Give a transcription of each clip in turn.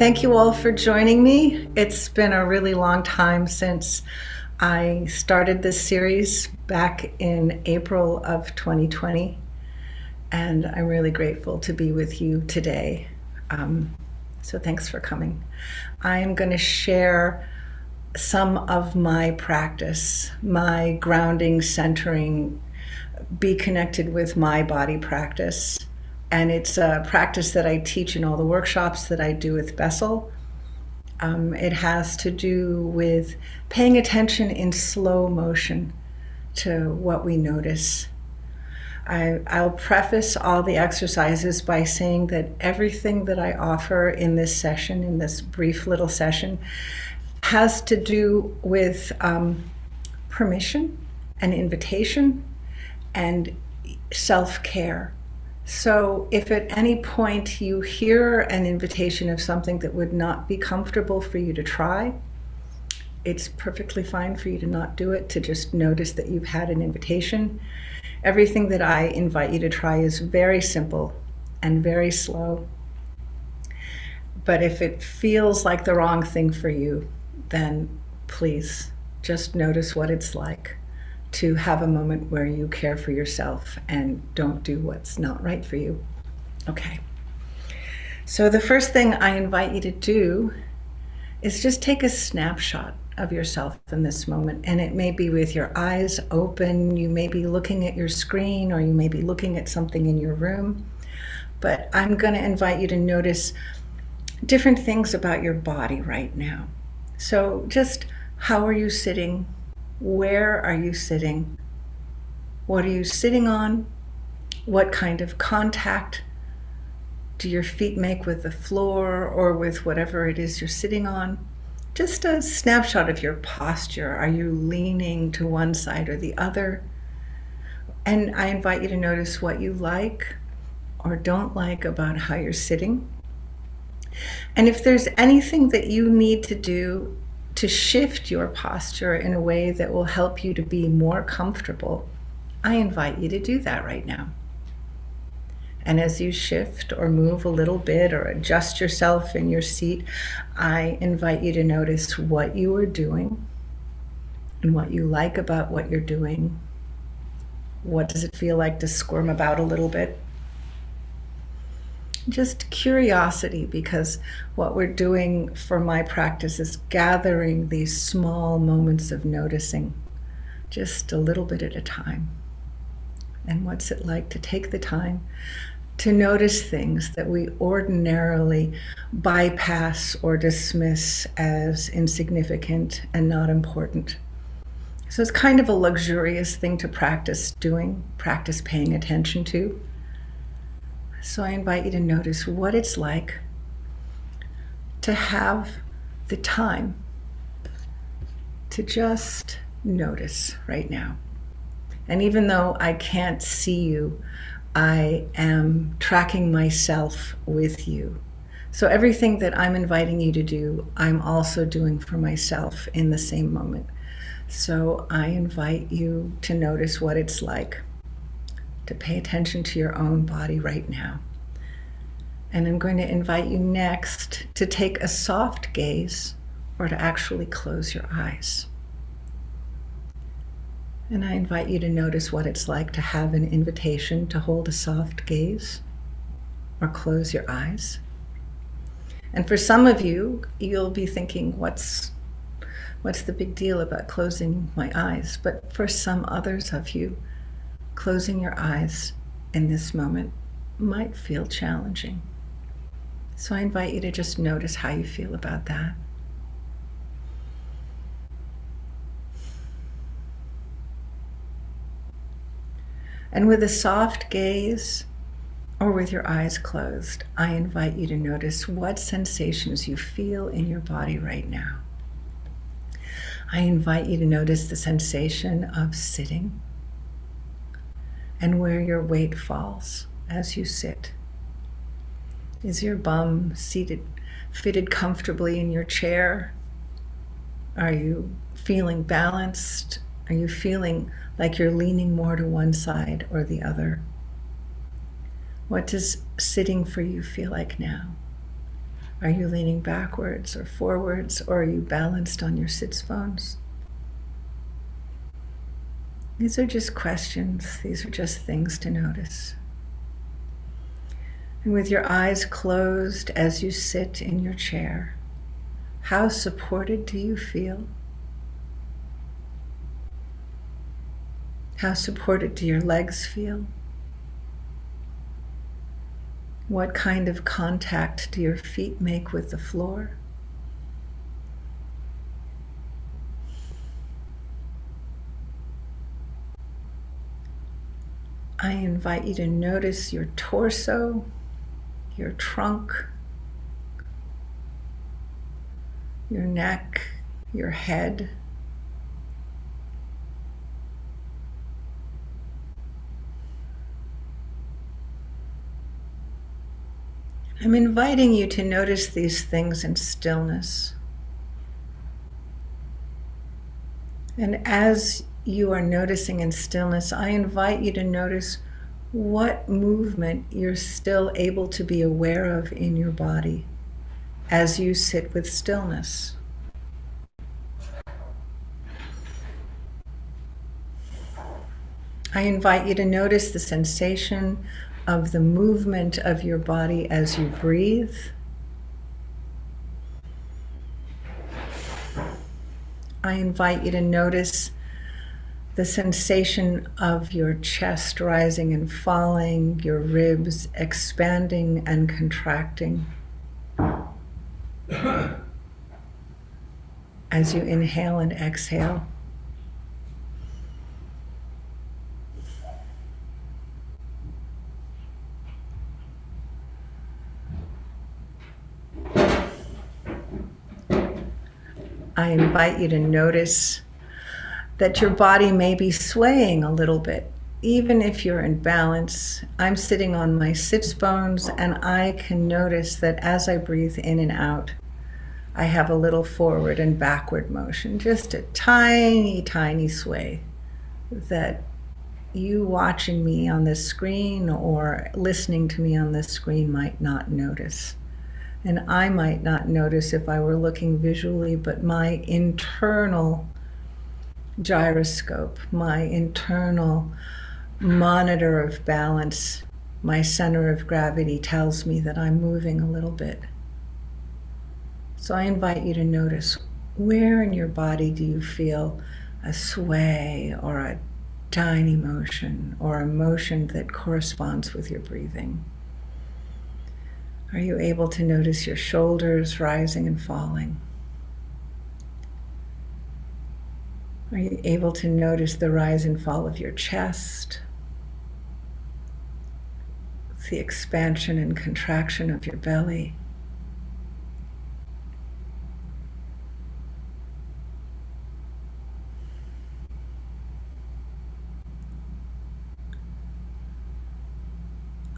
Thank you all for joining me. It's been a really long time since I started this series back in April of 2020, and I'm really grateful to be with you today. So thanks for coming. I'm going to share some of my practice, my grounding, centering, be connected with my body practice. And it's a practice that I teach in all the workshops that I do with Bessel. It has to do with paying attention in slow motion to what we notice. I'll preface all the exercises by saying that everything that I offer in this session, in this brief little session, has to do with permission and invitation and self-care. So if at any point you hear an invitation of something that would not be comfortable for you to try, it's perfectly fine for you to not do it, to just notice that you've had an invitation. Everything that I invite you to try is very simple and very slow. But if it feels like the wrong thing for you, then please just notice what it's like to have a moment where you care for yourself and don't do what's not right for you. Okay. So the first thing I invite you to do is just take a snapshot of yourself in this moment. And it may be with your eyes open, you may be looking at your screen, or you may be looking at something in your room. But I'm going to invite you to notice different things about your body right now. So just how are you sitting? Where are you sitting? What are you sitting on? What kind of contact do your feet make with the floor or with whatever it is you're sitting on? Just a snapshot of your posture. Are you leaning to one side or the other? And I invite you to notice what you like or don't like about how you're sitting. And if there's anything that you need to do to shift your posture in a way that will help you to be more comfortable, I invite you to do that right now. And as you shift or move a little bit or adjust yourself in your seat, I invite you to notice what you are doing and what you like about what you're doing. What does it feel like to squirm about a little bit? Just curiosity, because what we're doing for my practice is gathering these small moments of noticing, just a little bit at a time. And what's it like to take the time to notice things that we ordinarily bypass or dismiss as insignificant and not important? So it's kind of a luxurious thing to practice doing, practice paying attention to. So I invite you to notice what it's like to have the time to just notice right now. And even though I can't see you, I am tracking myself with you. So everything that I'm inviting you to do, I'm also doing for myself in the same moment. So I invite you to notice what it's like to pay attention to your own body right now. And I'm going to invite you next to take a soft gaze or to actually close your eyes. And I invite you to notice what it's like to have an invitation to hold a soft gaze or close your eyes. And for some of you, you'll be thinking, what's the big deal about closing my eyes? But for some others of you, closing your eyes in this moment might feel challenging. So I invite you to just notice how you feel about that. And with a soft gaze or with your eyes closed, I invite you to notice what sensations you feel in your body right now. I invite you to notice the sensation of sitting and where your weight falls as you sit. Is your bum fitted comfortably in your chair? Are you feeling balanced? Are you feeling like you're leaning more to one side or the other? What does sitting for you feel like now? Are you leaning backwards or forwards, or are you balanced on your sits bones? These are just questions. These are just things to notice. And with your eyes closed as you sit in your chair, how supported do you feel? How supported do your legs feel? What kind of contact do your feet make with the floor? I invite you to notice your torso, your trunk, your neck, your head. I'm inviting you to notice these things in stillness. And as you are noticing in stillness, I invite you to notice what movement you're still able to be aware of in your body as you sit with stillness. I invite you to notice the sensation of the movement of your body as you breathe. I invite you to notice the sensation of your chest rising and falling, your ribs expanding and contracting as you inhale and exhale. I invite you to notice that your body may be swaying a little bit. Even if you're in balance, I'm sitting on my sits bones and I can notice that as I breathe in and out, I have a little forward and backward motion, just a tiny, tiny sway that you watching me on this screen or listening to me on this screen might not notice. And I might not notice if I were looking visually, but my internal gyroscope, my internal monitor of balance, my center of gravity tells me that I'm moving a little bit. So I invite you to notice, where in your body do you feel a sway or a tiny motion or a motion that corresponds with your breathing? Are you able to notice your shoulders rising and falling? Are you able to notice the rise and fall of your chest? The expansion and contraction of your belly?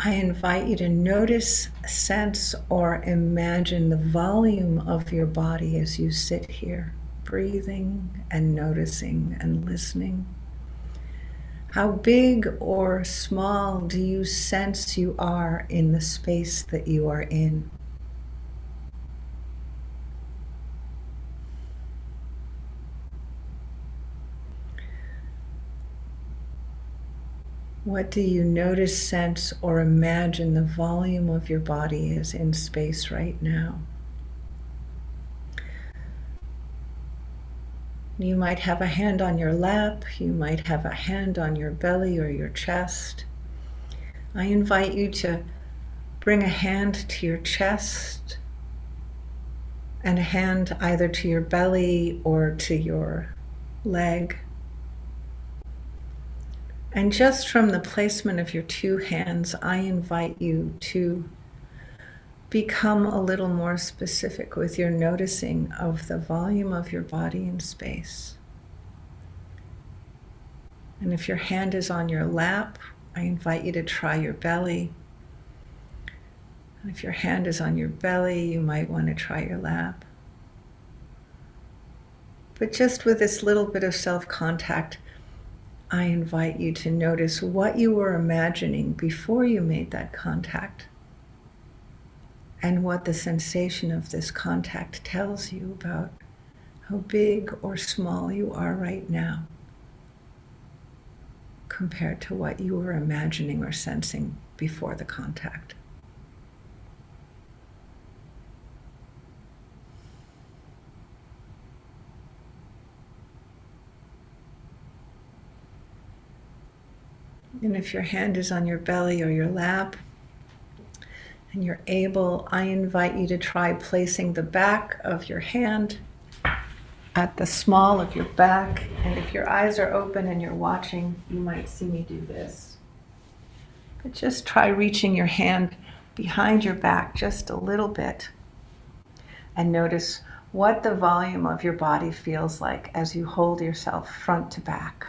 I invite you to notice, sense, or imagine the volume of your body as you sit here, breathing and noticing and listening. How big or small do you sense you are in the space that you are in? What do you notice, sense, or imagine the volume of your body is in space right now? You might have a hand on your lap, you might have a hand on your belly or your chest. I invite you to bring a hand to your chest and a hand either to your belly or to your leg. And just from the placement of your two hands, I invite you to become a little more specific with your noticing of the volume of your body in space. And if your hand is on your lap, I invite you to try your belly. And if your hand is on your belly, you might want to try your lap. But just with this little bit of self-contact, I invite you to notice what you were imagining before you made that contact. and what the sensation of this contact tells you about how big or small you are right now compared to what you were imagining or sensing before the contact. And if your hand is on your belly or your lap, and you're able, I invite you to try placing the back of your hand at the small of your back. And if your eyes are open and you're watching, you might see me do this. But just try reaching your hand behind your back just a little bit. And notice what the volume of your body feels like as you hold yourself front to back.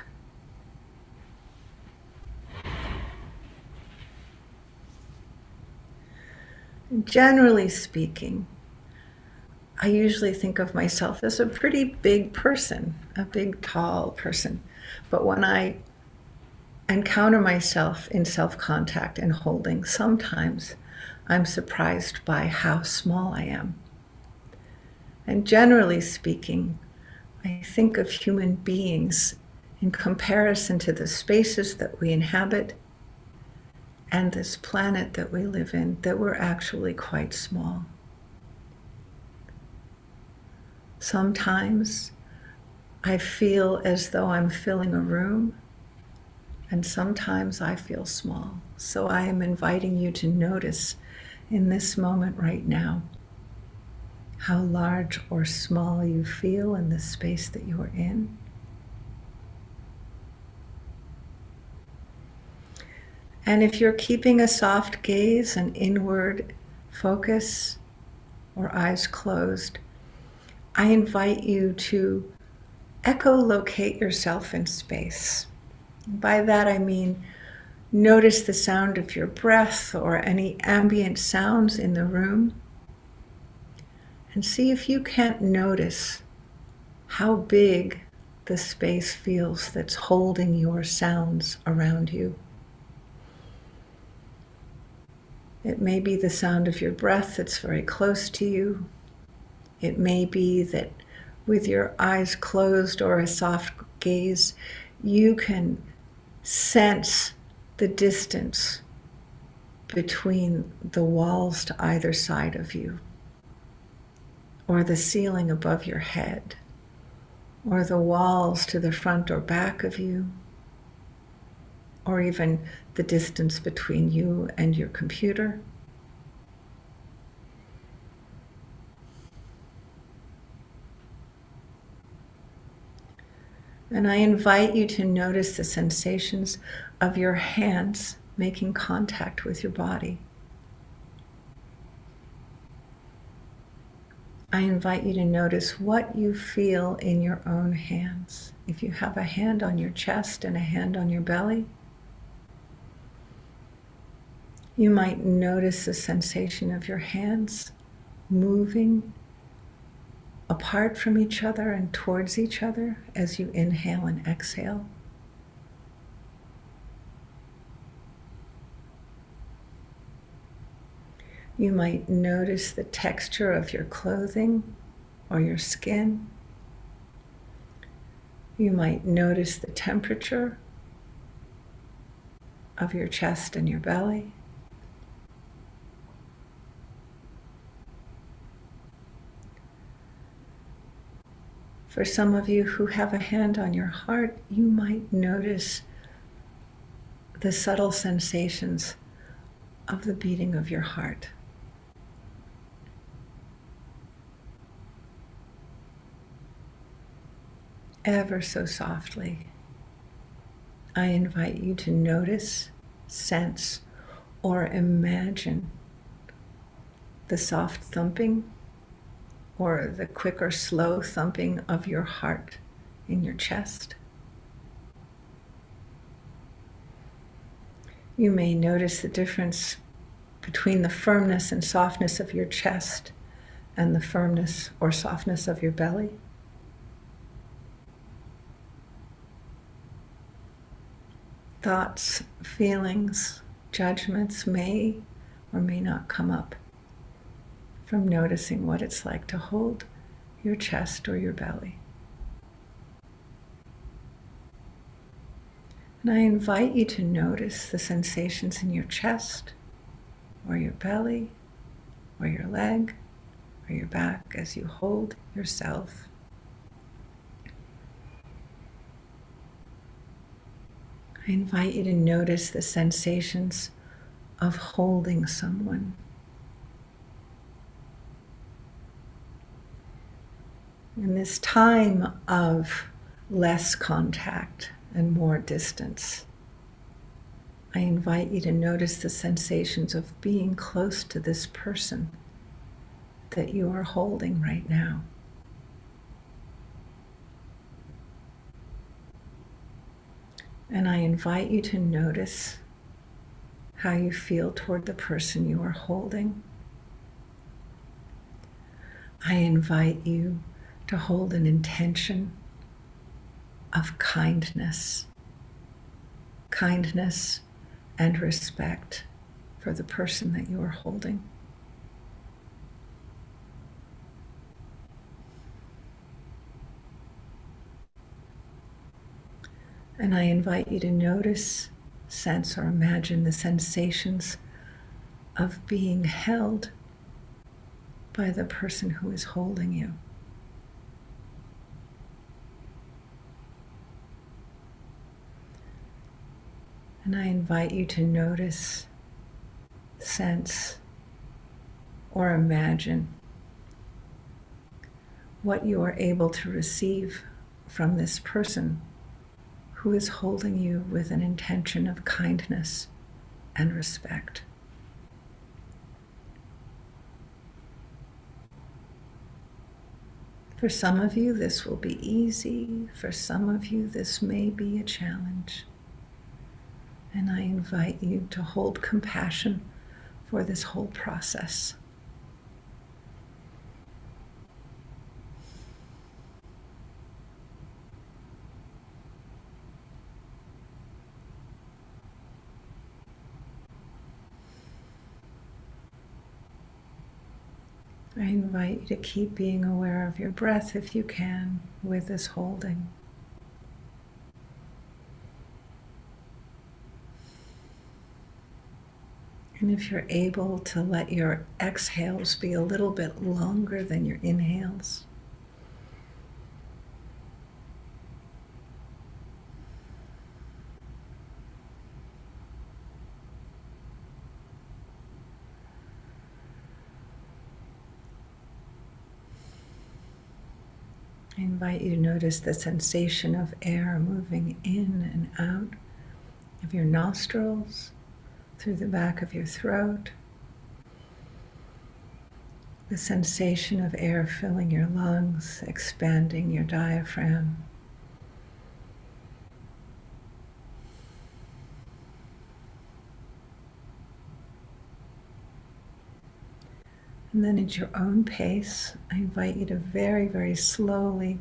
Generally speaking, I usually think of myself as a pretty big person, a big, tall person. But when I encounter myself in self-contact and holding, sometimes I'm surprised by how small I am. And generally speaking, I think of human beings in comparison to the spaces that we inhabit and this planet that we live in, that we're actually quite small. Sometimes I feel as though I'm filling a room, and sometimes I feel small. So I am inviting you to notice in this moment right now how large or small you feel in the space that you are in. And if you're keeping a soft gaze, an inward focus, or eyes closed, I invite you to echolocate yourself in space. By that I mean notice the sound of your breath or any ambient sounds in the room, and see if you can't notice how big the space feels that's holding your sounds around you. It may be the sound of your breath that's very close to you. It may be that with your eyes closed or a soft gaze, you can sense the distance between the walls to either side of you, or the ceiling above your head, or the walls to the front or back of you, or even the distance between you and your computer. And I invite you to notice the sensations of your hands making contact with your body. I invite you to notice what you feel in your own hands. If you have a hand on your chest and a hand on your belly, you might notice the sensation of your hands moving apart from each other and towards each other as you inhale and exhale. You might notice the texture of your clothing or your skin. You might notice the temperature of your chest and your belly. For some of you who have a hand on your heart, you might notice the subtle sensations of the beating of your heart. Ever so softly, I invite you to notice, sense, or imagine the soft thumping or the quick or slow thumping of your heart in your chest. You may notice the difference between the firmness and softness of your chest and the firmness or softness of your belly. Thoughts, feelings, judgments may or may not come up. from noticing what it's like to hold your chest or your belly. And I invite you to notice the sensations in your chest or your belly or your leg or your back as you hold yourself. I invite you to notice the sensations of holding someone. In this time of less contact and more distance, I invite you to notice the sensations of being close to this person that you are holding right now. And I invite you to notice how you feel toward the person you are holding. I invite you to hold an intention of kindness and respect for the person that you are holding. And I invite you to notice, sense, or imagine the sensations of being held by the person who is holding you. And I invite you to notice, sense, or imagine what you are able to receive from this person who is holding you with an intention of kindness and respect. For some of you, this will be easy. For some of you, this may be a challenge. And I invite you to hold compassion for this whole process. I invite you to keep being aware of your breath if you can with this holding. And if you're able to let your exhales be a little bit longer than your inhales. I invite you to notice the sensation of air moving in and out of your nostrils, through the back of your throat, the sensation of air filling your lungs, expanding your diaphragm. And then at your own pace, I invite you to very, very slowly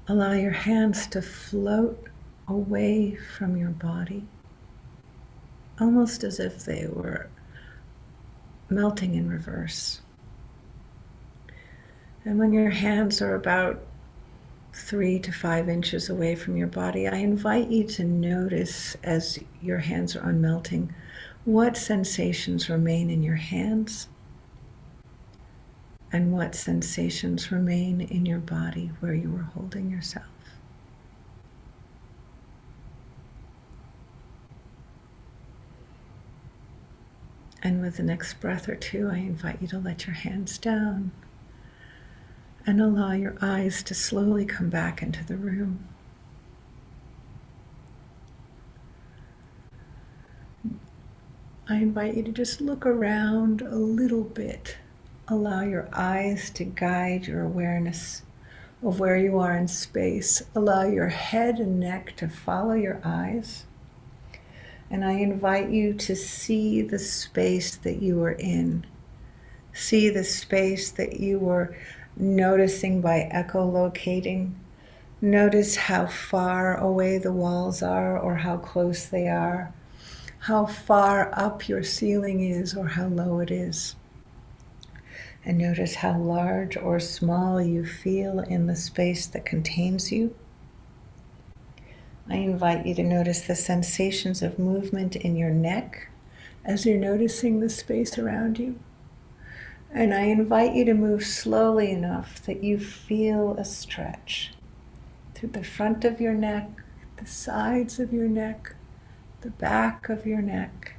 allow your hands to float away from your body, almost as if they were melting in reverse. And when your hands are about 3 to 5 inches away from your body, I invite you to notice as your hands are unmelting what sensations remain in your hands and what sensations remain in your body where you are holding yourself. And with the next breath or two, I invite you to let your hands down and allow your eyes to slowly come back into the room. I invite you to just look around a little bit. Allow your eyes to guide your awareness of where you are in space. Allow your head and neck to follow your eyes. And I invite you to see the space that you are in. See the space that you were noticing by echolocating. Notice how far away the walls are or how close they are. How far up your ceiling is or how low it is. and notice how large or small you feel in the space that contains you. I invite you to notice the sensations of movement in your neck as you're noticing the space around you. And I invite you to move slowly enough that you feel a stretch through the front of your neck, the sides of your neck, the back of your neck.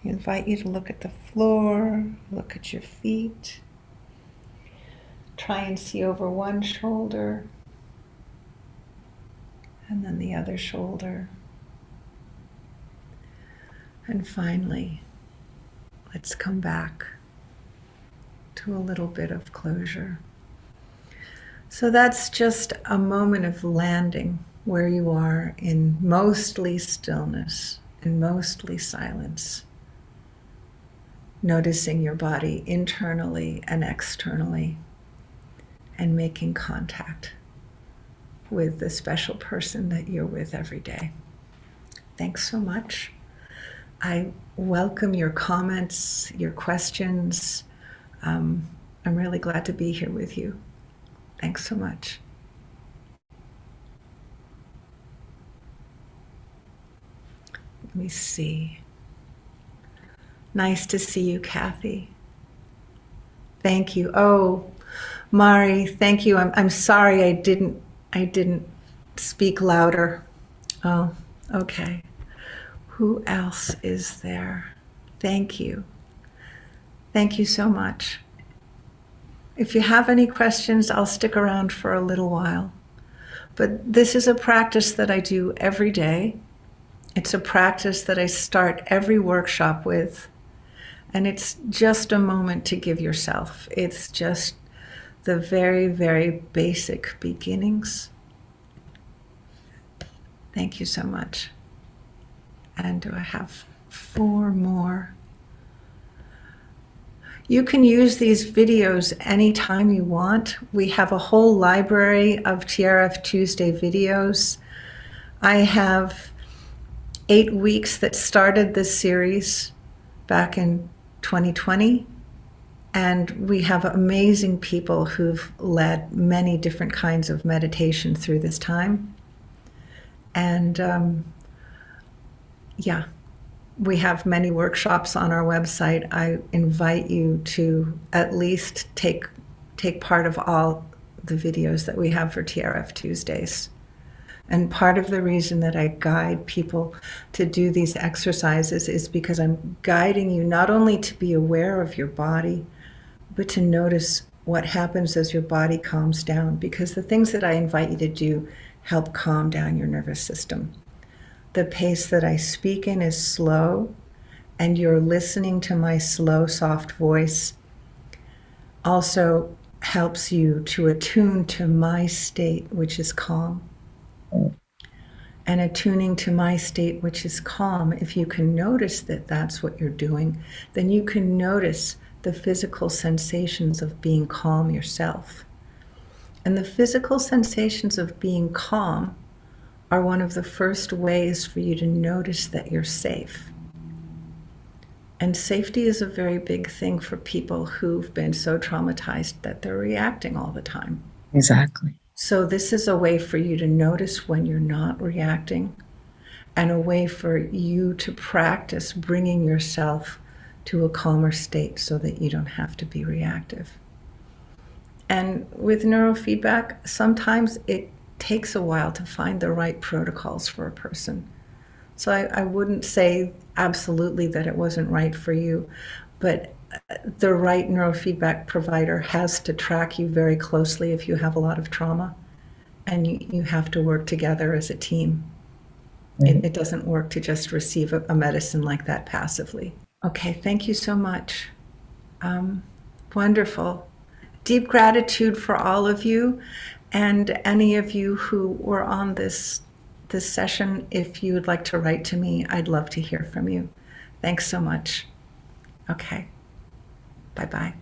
I invite you to look at the floor, look at your feet. Try and see over one shoulder and then the other shoulder. And finally, let's come back to a little bit of closure. So that's just a moment of landing where you are in mostly stillness and mostly silence. Noticing your body internally and externally and making contact with the special person that you're with every day. Thanks so much. I welcome your comments, your questions. I'm really glad to be here with you. Thanks so much. Let me see. Nice to see you, Kathy. Thank you. Oh, Mari, thank you. I'm sorry I didn't speak louder. Oh, okay. Who else is there? Thank you. Thank you so much. If you have any questions, I'll stick around for a little while. But this is a practice that I do every day. It's a practice that I start every workshop with. And it's just a moment to give yourself. It's just the very, very basic beginnings. Thank you so much. And do I have 4 more? You can use these videos anytime you want. We have a whole library of TRF Tuesday videos. I have 8 weeks that started this series back in 2020. And we have amazing people who've led many different kinds of meditation through this time. And yeah. We have many workshops on our website. I invite you to at least take part of all the videos that we have for TRF Tuesdays. And part of the reason that I guide people to do these exercises is because I'm guiding you not only to be aware of your body, but to notice what happens as your body calms down, because the things that I invite you to do help calm down your nervous system. The pace that I speak in is slow, and you're listening to my slow, soft voice also helps you to attune to my state, which is calm. And attuning to my state, which is calm, if you can notice that that's what you're doing, then you can notice the physical sensations of being calm yourself. And the physical sensations of being calm are one of the first ways for you to notice that you're safe. And safety is a very big thing for people who've been so traumatized that they're reacting all the time. Exactly. So this is a way for you to notice when you're not reacting, and a way for you to practice bringing yourself to a calmer state so that you don't have to be reactive. And with neurofeedback, sometimes it takes a while to find the right protocols for a person. So I wouldn't say absolutely that it wasn't right for you, but the right neurofeedback provider has to track you very closely if you have a lot of trauma, and you have to work together as a team. It doesn't work to just receive a medicine like that passively. Okay, thank you so much. Wonderful. Deep gratitude for all of you. And any of you who were on this session, if you would like to write to me, I'd love to hear from you. Thanks so much. Okay. Bye-bye.